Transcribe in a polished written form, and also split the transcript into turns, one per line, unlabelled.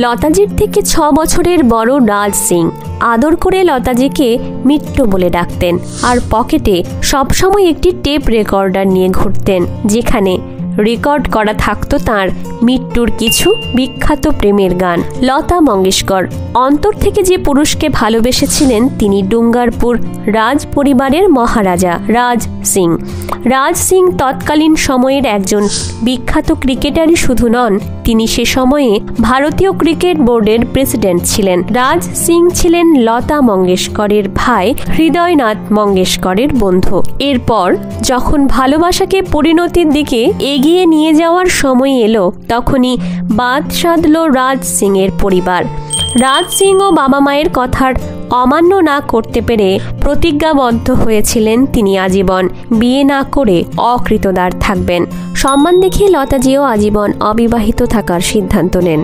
লতাজির থেকে 6 বছরের বড় রাজ সিং আদর করে লতাজিকে মিট্টু বলে ডাকতেন আর পকেটে সবসময় একটি টেপ রেকর্ডার নিয়ে ঘুরতেন, যেখানে রেকর্ড করা থাকতো তার মিট্টুর কিছু বিখ্যাত প্রেমের গান। লতা মঙ্গেশকর অন্তর থেকে যে পুরুষকে ভালোবেসেছিলেন তিনি ডুঙ্গারপুর রাজ পরিবারের মহারাজা রাজ সিং। রাজ সিং তৎকালীন সময়ের একজন বিখ্যাত ক্রিকেটারই শুধু নন, তিনি সে সময়ে ভারতীয় ক্রিকেট বোর্ডের প্রেসিডেন্ট ছিলেন। রাজ সিং ছিলেন লতা মঙ্গেশকরের ভাই হৃদয়নাথ মঙ্গেশকরের বন্ধু। এরপর যখন ভালোবাসাকে পরিণতির দিকে এগিয়ে নিয়ে যাওয়ার সময় এলো, তখনই বাদ সাধল রাজ সিং এর পরিবার। রাজ সিং ও বাবা মায়ের কথার অমান্য না করতে পেরে প্রতিজ্ঞাবদ্ধ হয়েছিলেন তিনি আজীবন বিয়ে না করে অকৃতদার থাকবেন। সম্মান দেখিয়ে লতাজিও আজীবন অবিবাহিত থাকার সিদ্ধান্ত নেন।